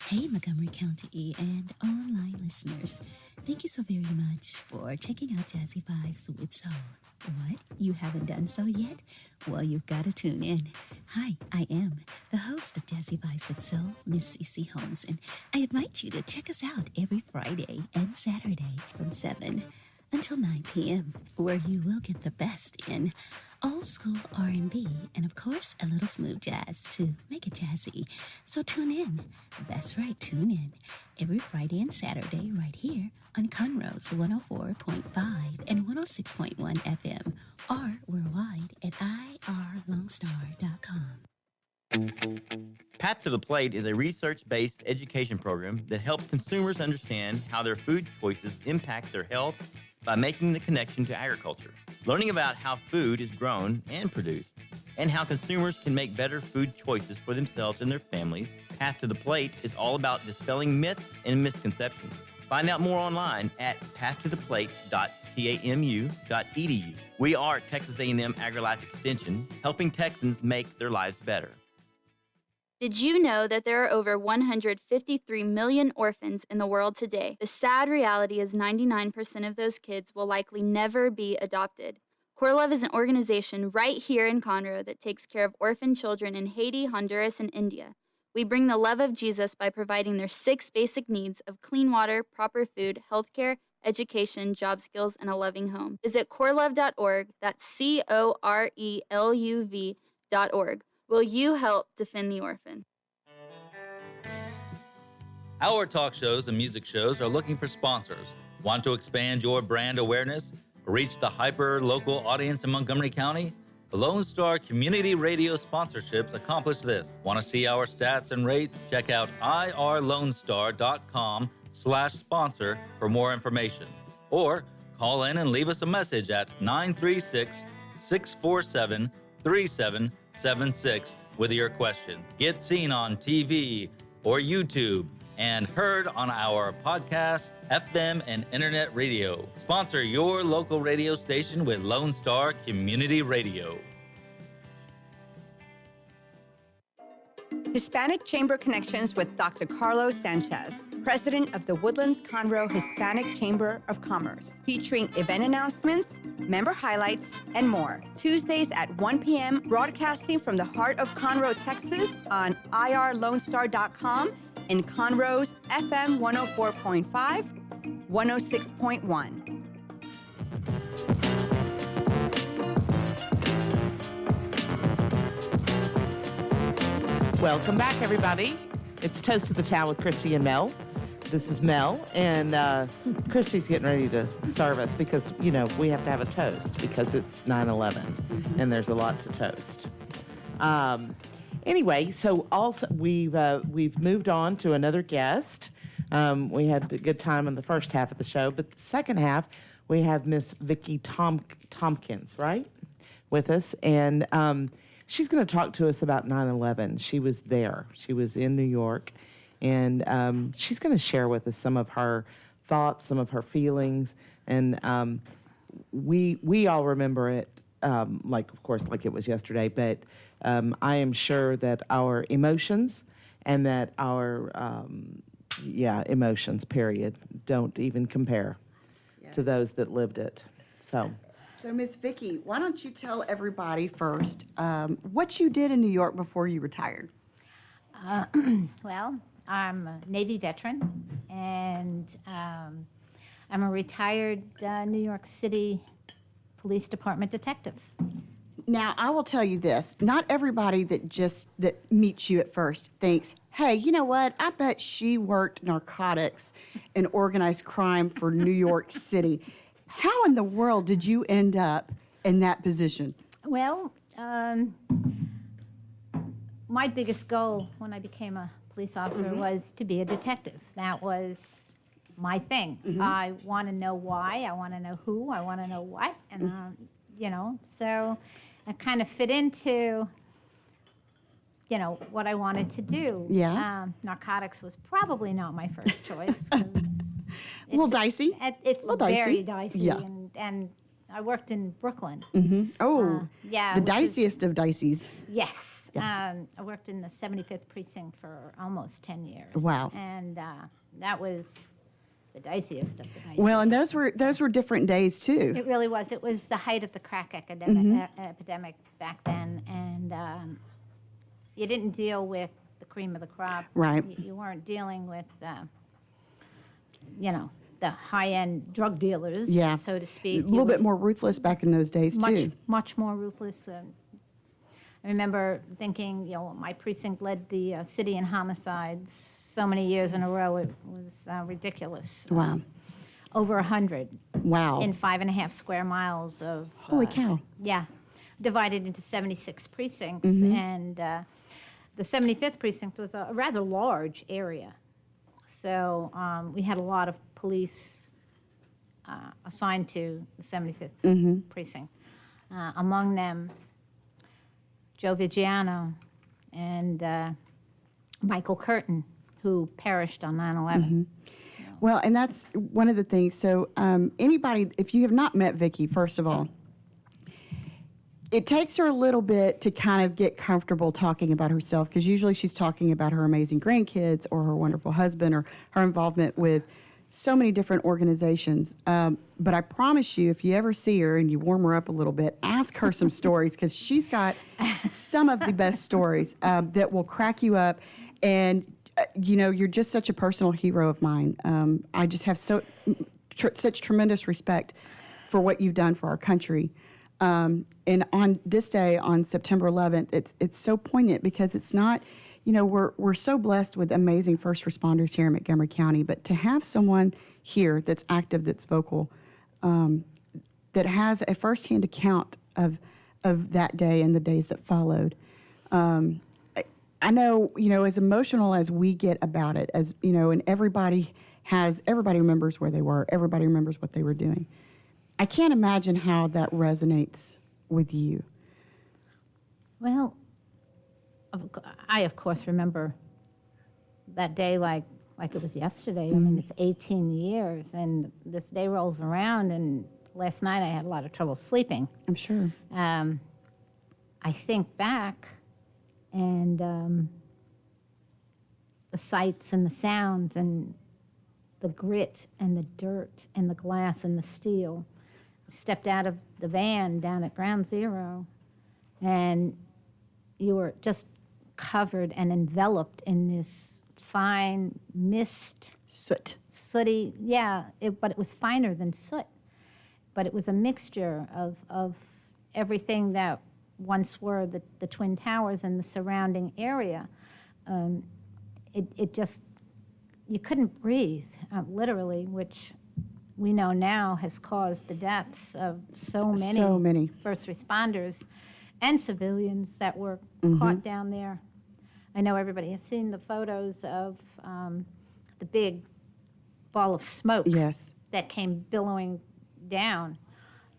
O: Hey, Montgomery County and online listeners. Thank you so very much for checking out Jazzy Vibes with Soul. What? You haven't done so yet? Well, you've got to tune in. Hi, I am the host of Jazzy Vibes with Soul, Miss CeCe Holmes, and I invite you to check us out every Friday and Saturday from 7 until 9 p.m., where you will get the best in old school R&B and, of course, a little smooth jazz to make it jazzy. So tune in. That's right, tune in every Friday and Saturday right here on Conroe's 104.5 and 106.1 FM or worldwide at irlonestar.com.
P: Path to the Plate is a research-based education program that helps consumers understand how their food choices impact their health by making the connection to agriculture, learning about how food is grown and produced, and how consumers can make better food choices for themselves and their families. Path to the Plate is all about dispelling myths and misconceptions. Find out more online at pathtotheplate.tamu.edu. We are Texas A&M AgriLife Extension, helping Texans make their lives better.
Q: Did you know that there are over 153 million orphans in the world today? The sad reality is 99% of those kids will likely never be adopted. CoreLove is an organization right here in Conroe that takes care of orphan children in Haiti, Honduras, and India. We bring the love of Jesus by providing their 6 basic needs of clean water, proper food, healthcare, education, job skills, and a loving home. Visit corelove.org, that's CORELUV.org. Will you help defend the orphan?
I: Our talk shows and music shows are looking for sponsors. Want to expand your brand awareness? Reach the hyper-local audience in Montgomery County? The Lone Star Community Radio sponsorships accomplish this. Want to see our stats and rates? Check out irlonestar.com/sponsor for more information. Or call in and leave us a message at 936-647-3776 with your question. Get seen on TV or YouTube and heard on our podcast, FM, and internet radio. Sponsor your local radio station with Lone Star Community Radio.
R: Hispanic Chamber Connections with Dr. Carlos Sanchez, President of the Woodlands Conroe Hispanic Chamber of Commerce, featuring event announcements, member highlights, and more. Tuesdays at 1 p.m., broadcasting from the heart of Conroe, Texas on irlonestar.com and Conroe's FM 104.5, 106.1.
L: Welcome back, everybody. It's Toast to the Town with Christy and Mel. This is Mel, and Christy's getting ready to serve us because, you know, we have to have a toast because it's 9/11, and there's a lot to toast. Anyway, so also we've moved on to another guest. We had a good time in the first half of the show, but the second half we have Miss Vicki Tompkins, right, with us, and she's going to talk to us about 9/11. She was there. She was in New York, and she's going to share with us some of her thoughts, some of her feelings, and we all remember it, like, of course, like it was yesterday, but I am sure that our emotions and that our, emotions, period, don't even compare to those that lived it. So
B: Miss Vicki, why don't you tell everybody first what you did in New York before you retired?
S: Well, I'm a Navy veteran, and I'm a retired New York City Police Department detective.
B: Now, I will tell you this. Not everybody that meets you at first thinks, hey, you know what? I bet she worked narcotics and organized crime for New York City. How in the world did you end up in that position?
S: Well, my biggest goal when I became a police officer was to be a detective. That was my thing. I want to know why, I want to know who, I want to know what, and so I kind of fit into, what I wanted to do.
B: Yeah.
S: Narcotics was probably not my first choice.
B: A little dicey.
S: It's very dicey,
B: Yeah.
S: and I worked in Brooklyn.
B: Oh,
S: yeah,
B: the
S: which is-
B: diciest of dices.
S: Yes.
B: Yes.
S: I worked in the 75th precinct for almost 10 years.
B: Wow.
S: And that was the diciest of the dicey.
B: Well, and those were different days too.
S: It really was. It was the height of the crack epidemic back then, and you didn't deal with the cream of the crop.
B: Right.
S: You weren't dealing with, the high-end drug dealers,
B: Yeah.
S: so to speak.
B: A little bit more ruthless back in those days too.
S: Much more ruthless. I remember thinking, my precinct led the city in homicides so many years in a row. It was ridiculous.
B: Wow.
S: Over 100.
B: Wow.
S: In 5.5 square miles of.
B: Holy cow.
S: Yeah. Divided into 76 precincts. And the 75th precinct was a rather large area. So we had a lot of police assigned to the 75th precinct. Among them, Joe Vigiano and Michael Curtin, who perished on 9/11.
B: Well, and that's one of the things. So anybody, if you have not met Vicki, first of all, it takes her a little bit to kind of get comfortable talking about herself, because usually she's talking about her amazing grandkids or her wonderful husband or her involvement with so many different organizations. But I promise you, if you ever see her and you warm her up a little bit, ask her some stories, because she's got some of the best stories that will crack you up. And, you're just such a personal hero of mine. I just have such tremendous respect for what you've done for our country. And on this day, on September 11th, it's so poignant, because it's not, we're so blessed with amazing first responders here in Montgomery County, but to have someone here that's active, that's vocal, that has a firsthand account of that day and the days that followed. I know, as emotional as we get about it, as, and everybody remembers where they were, everybody remembers what they were doing. I can't imagine how that resonates with you.
S: Well, I, of course, remember that day like like it was yesterday. I mean, it's 18 years, and this day rolls around, and last night I had a lot of trouble sleeping.
B: I'm sure.
S: I think back, and the sights and the sounds and the grit and the dirt and the glass and the steel. I stepped out of the van down at Ground Zero, and you were just covered and enveloped in this fine mist.
B: Soot.
S: Sooty, yeah, but it was finer than soot. But it was a mixture of everything that once were the Twin Towers and the surrounding area. It just, you couldn't breathe, literally, which we know now has caused the deaths of so many first responders and civilians that were caught down there. I know everybody has seen the photos of the big ball of smoke that came billowing down.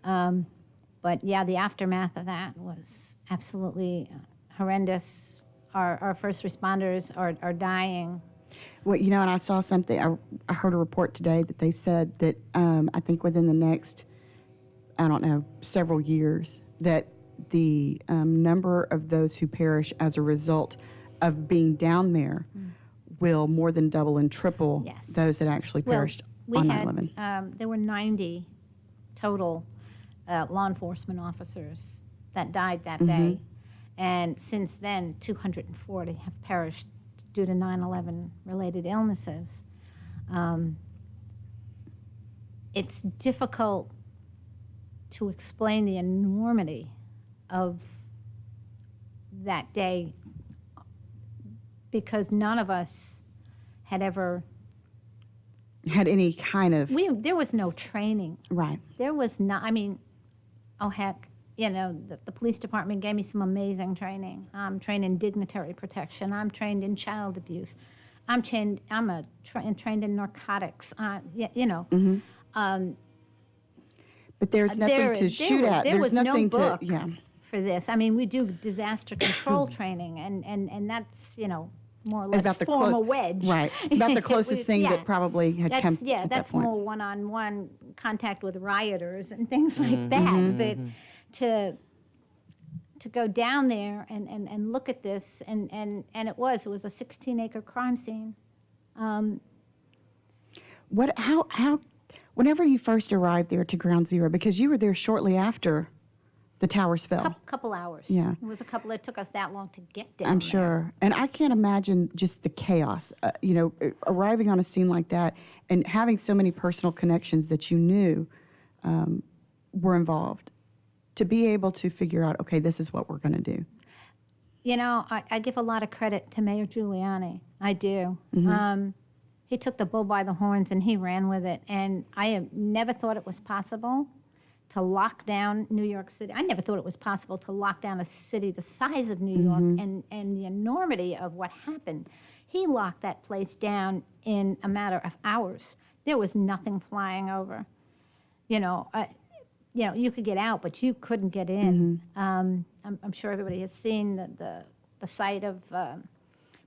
S: But yeah, the aftermath of that was absolutely horrendous. Our first responders are dying.
B: Well, you know, and I saw something, I heard a report today that they said that I think within the next, I don't know, several years, that the number of those who perish as a result of being down there will more than double and triple those that actually perished on 9/11.
S: There were 90 total law enforcement officers that died that day. And since then, 240 have perished due to 9/11 related illnesses. It's difficult to explain the enormity of that day because none of us had ever
B: had any kind of...
S: There was no training.
B: Right.
S: There was not, I mean, oh heck, you know, the police department gave me some amazing training. I'm trained in dignitary protection. I'm trained in child abuse. I'm trained in narcotics. You know.
B: But there's nothing to shoot at.
S: There was
B: nothing
S: no book
B: to,
S: for this. I mean, we do disaster control training, and that's, you know, more or less
B: about the
S: form a wedge.
B: Right. It's about the closest thing that probably had come at
S: that's
B: that point.
S: more one-on-one contact with rioters and things like that. But to go down there and look at this, and it was a 16-acre crime scene.
B: Whenever you first arrived there to Ground Zero, because you were there shortly after the towers fell.
S: Couple hours.
B: Yeah.
S: It was a couple, it took us that long to get down
B: I'm
S: there.
B: sure. And I can't imagine just the chaos, you know, arriving on a scene like that and having so many personal connections that you knew were involved. To be able to figure out, okay, this is what we're going to do.
S: You know, I give a lot of credit to Mayor Giuliani. I do. He took the bull by the horns and he ran with it. And I have never thought it was possible to lock down New York City. I never thought it was possible to lock down a city the size of New York and the enormity of what happened. He locked that place down in a matter of hours. There was nothing flying over. You know, you could get out, but you couldn't get in. I'm sure everybody has seen the sight of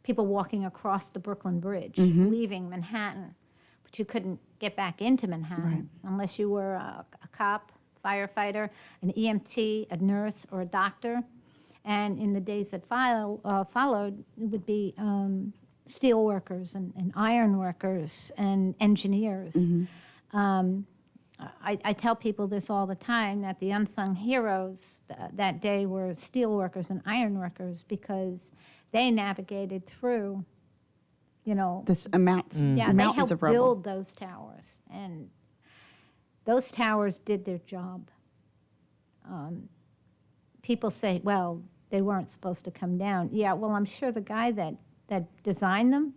S: people walking across the Brooklyn Bridge, leaving Manhattan, but you couldn't get back into Manhattan unless you were a cop, firefighter, an EMT, a nurse, or a doctor. And in the days that followed, it would be steel workers and iron workers and engineers. I tell people this all the time, that the unsung heroes that day were steel workers and iron workers, because they navigated through, you know.
B: This mountains
S: they helped
B: of rubble.
S: build those towers. And those towers did their job. People say, well, they weren't supposed to come down. Yeah, well, I'm sure the guy that designed them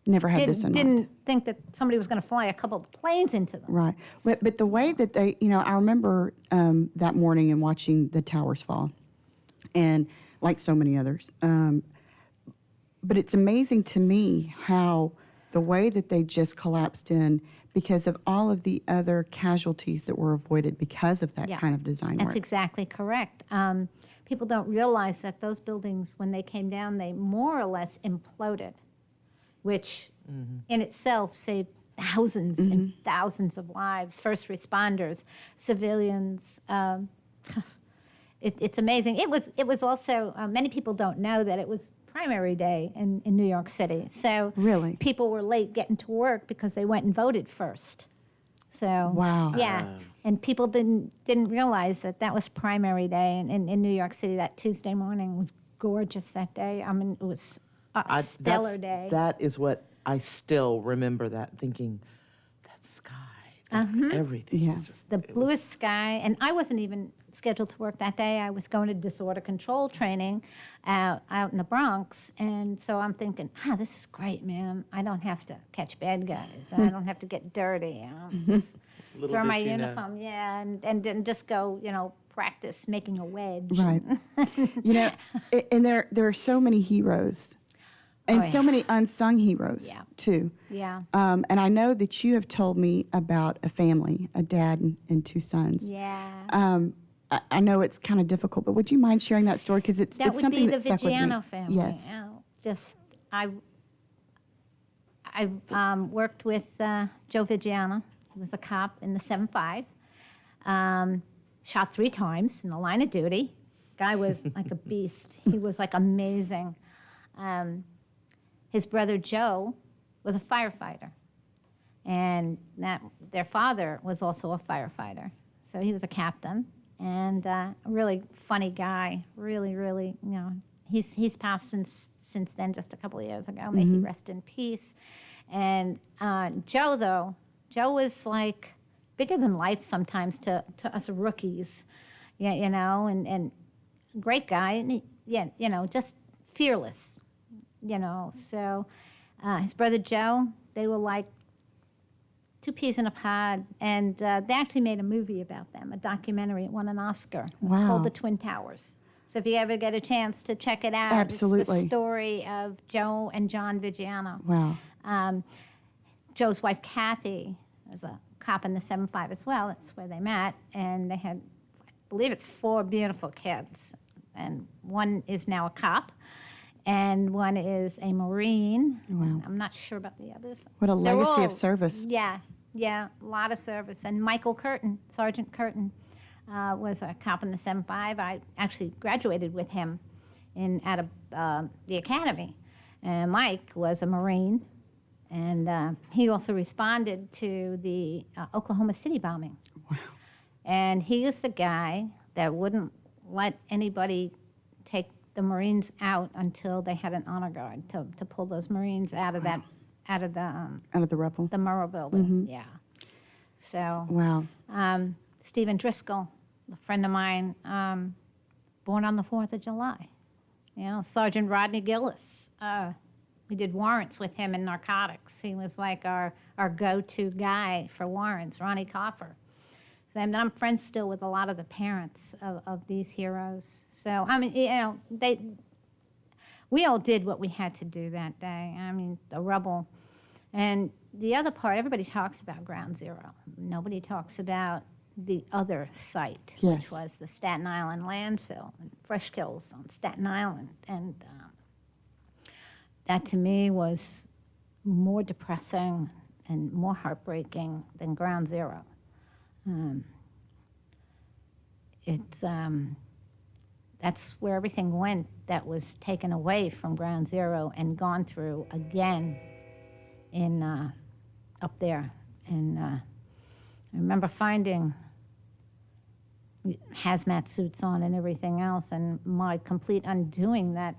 B: never had this in mind.
S: Didn't think that somebody was going to fly a couple of planes into them.
B: Right. But the way that they, you know, I remember that morning and watching the towers fall, and like so many others. But it's amazing to me how the way that they just collapsed in, because of all of the other casualties that were avoided because of that kind of design work.
S: That's exactly correct. People don't realize that those buildings, when they came down, they more or less imploded, which in itself saved thousands and thousands of lives, first responders, civilians. It's amazing. It was also, many people don't know that it was primary day in New York City. So
B: Really?
S: people were late getting to work because they went and voted first. So
B: Wow.
S: yeah, and people didn't realize that was primary day in New York City. That Tuesday morning was gorgeous that day. I mean, it was a stellar day.
L: That is what I still remember, that thinking, that sky, everything.
B: Yeah.
L: Is just,
S: The bluest sky, and I wasn't even scheduled to work that day. I was going to disorder control training out in the Bronx, and so I'm thinking, this is great, man. I don't have to catch bad guys. I don't have to get dirty. Just throw my uniform, and then just go, practice making a wedge.
B: Right. And there are so many heroes. And so many unsung heroes, too.
S: Yeah.
B: And I know that you have told me about a family, a dad and two sons.
S: Yeah.
B: I know it's kind of difficult, but would you mind sharing that story? Because it's something that stuck with me.
S: That would be the Vigiano family.
B: Yes.
S: Just, I worked with Joe Vigiano. He was a cop in the 7-5. Shot 3 times in the line of duty. Guy was like a beast. He was like amazing. His brother Joe was a firefighter, and their father was also a firefighter. So he was a captain, and a really funny guy. Really, really, he's passed since then, just a couple of years ago. May he rest in peace. And Joe was like bigger than life sometimes to us rookies, and great guy, and just fearless. So his brother Joe, they were like 2 peas in a pod, and they actually made a movie about them, a documentary. It won an Oscar. It was called The Twin Towers. So if you ever get a chance to check it out,
B: Absolutely.
S: It's the story of Joe and John Vigiano.
B: Wow.
S: Joe's wife, Kathy, was a cop in the 7-5 as well. That's where they met, and they had, I believe it's 4 beautiful kids, and one is now a cop. And one is a Marine.
B: Wow.
S: I'm not sure about the others.
B: What a
S: They're
B: legacy
S: all-
B: of service.
S: Yeah, a lot of service. And Michael Curtin, Sergeant Curtin, was a cop in the 7-5. I actually graduated with him out of the academy. And Mike was a Marine, and he also responded to the Oklahoma City bombing.
B: Wow.
S: And he was the guy that wouldn't let anybody take the Marines out until they had an honor guard to pull those Marines out of
B: Wow.
S: out of
B: the rubble.
S: the Murrah building. Yeah. So
B: Wow.
S: Stephen Driscoll, a friend of mine, born on the 4th of July. Sergeant Rodney Gillis. We did warrants with him in narcotics. He was like our go-to guy for warrants, Ronnie Coffer. And I'm friends still with a lot of the parents of these heroes. So, I mean, we all did what we had to do that day. I mean, the rubble. And the other part, everybody talks about Ground Zero. Nobody talks about the other site,
B: Yes.
S: which was the Staten Island landfill and Fresh Kills on Staten Island. And that to me was more depressing and more heartbreaking than Ground Zero. That's where everything went that was taken away from Ground Zero and gone through again in up there. And I remember finding hazmat suits on and everything else, and my complete undoing that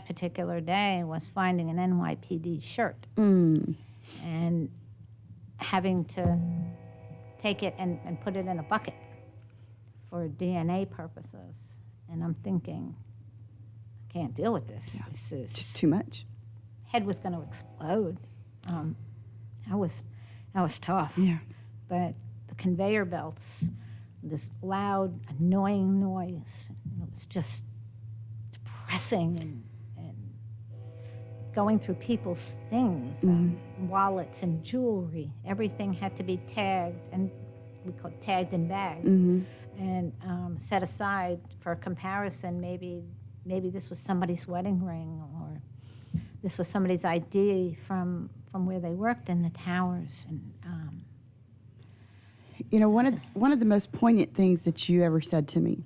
S: particular day was finding an NYPD shirt and having to take it and put it in a bucket for DNA purposes. And I'm thinking, I can't deal with this.
B: Yeah.
S: This is
B: Just too much.
S: head was going to explode. That was tough.
B: Yeah.
S: But the conveyor belts, this loud, annoying noise, it was just depressing and going through people's things, wallets and jewelry. Everything had to be tagged, and we call it tagged and bagged, and set aside for a comparison. Maybe this was somebody's wedding ring, or this was somebody's ID from where they worked in the towers. And
B: You know, one of the most poignant things that you ever said to me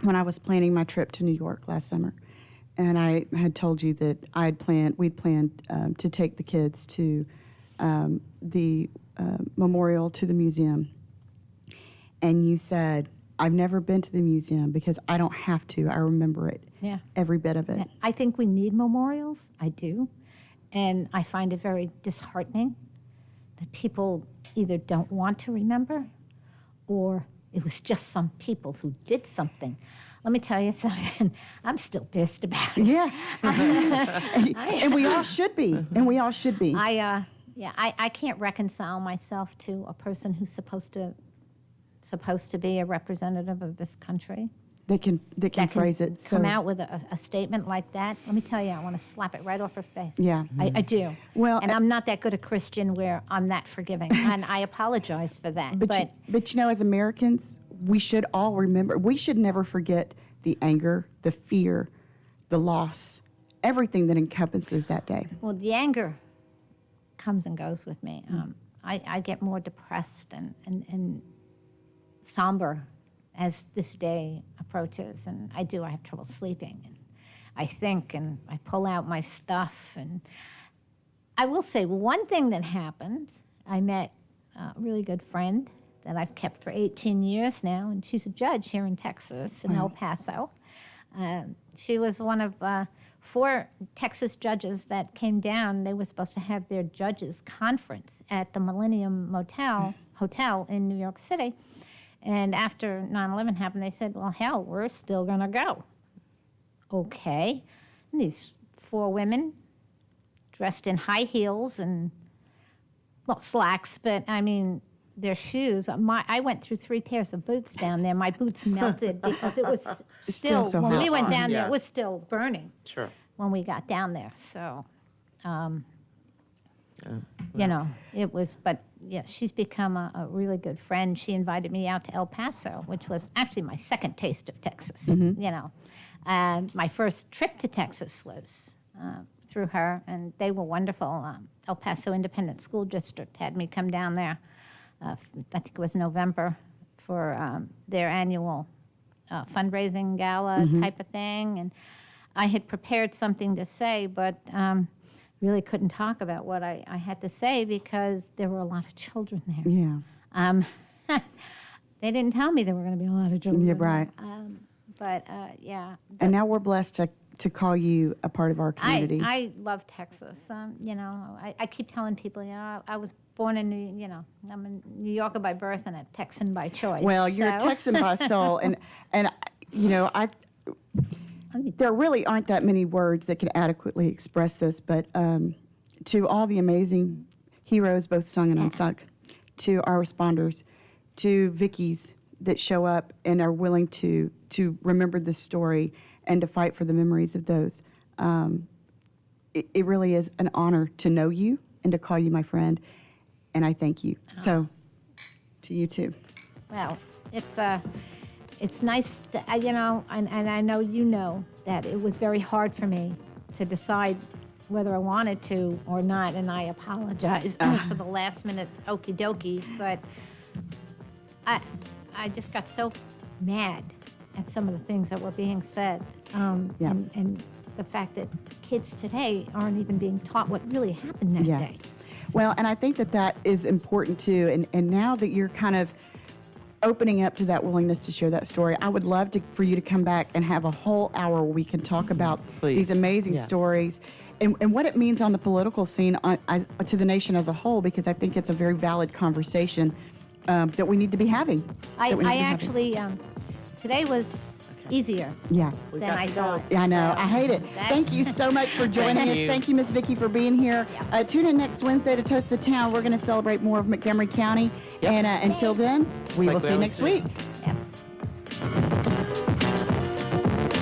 B: when I was planning my trip to New York last summer, and I had told you that we'd planned to take the kids to the memorial, to the museum, and you said, "I've never been to the museum because I don't have to. I remember it,
S: Yeah.
B: every bit of it."
S: I think we need memorials. I do. And I find it very disheartening that people either don't want to remember or it was just some people who did something. Let me tell you something. I'm still pissed about it.
B: Yeah. and we all should be. And we all should be.
S: I can't reconcile myself to a person who's supposed to be a representative of this country.
B: They can phrase it.
S: Come out with a statement like that. Let me tell you, I want to slap it right off her face.
B: Yeah.
S: I do.
B: Well,
S: and I'm not that good a Christian where I'm that forgiving, and I apologize for that.
B: But you know, as Americans, we should all remember. We should never forget the anger, the fear, the loss, everything that encompasses that day.
S: Well, the anger comes and goes with me. I get more depressed and somber as this day approaches, and I have trouble sleeping, and I think, and I pull out my stuff, and I will say one thing that happened. I met a really good friend that I've kept for 18 years now, and she's a judge here in Texas, in El Paso. She was one of 4 Texas judges that came down. They were supposed to have their judges conference at the Millennium Hotel in New York City. And after 9/11 happened, they said, well, hell, we're still going to go. Okay. And these 4 women dressed in high heels and, well, slacks, but I mean, their shoes. I went through 3 pairs of boots down there. My boots melted because it was still
B: so
S: when
B: hot.
S: we went down there, it was still burning.
F: Sure.
S: When we got down there. So, you know, it was, but yeah, she's become a really good friend. She invited me out to El Paso, which was actually my second taste of Texas, you know. My first trip to Texas was through her, and they were wonderful. El Paso Independent School District had me come down there, I think it was November, for their annual fundraising gala type of thing. And I had prepared something to say, but really couldn't talk about what I had to say because there were a lot of children there.
B: Yeah.
S: They didn't tell me there were going to be a lot of children.
B: Yeah, right.
S: But yeah.
B: And now we're blessed to call you a part of our community.
S: I love Texas. You know, I keep telling people, you know, I was born in I'm a New Yorker by birth and a Texan by choice.
B: Well, you're a Texan by soul, and you know, there really aren't that many words that can adequately express this, but to all the amazing heroes, both sung and unsung, to our responders, to Vickies that show up and are willing to remember this story and to fight for the memories of those. It really is an honor to know you and to call you my friend, and I thank you. So, to you too.
S: Well, it's nice, to, you know, and I know you know that it was very hard for me to decide whether I wanted to or not, and I apologize for the last minute okie dokie, but I just got so mad at some of the things that were being said, and the fact that kids today aren't even being taught what really happened that day.
B: Well, and I think that is important too, and now that you're kind of opening up to that willingness to share that story, I would love for you to come back and have a whole hour where we can talk about these amazing stories and what it means on the political scene to the nation as a whole, because I think it's a very valid conversation that we need to be having.
S: Today was easier than I thought.
B: I know. I hate it. Thank you so much for joining us. Thank you, Ms. Vicki, for being here. Tune in next Wednesday to Toast the Town. We're going to celebrate more of Montgomery County. And until then, we will see you next week.
S: Yep.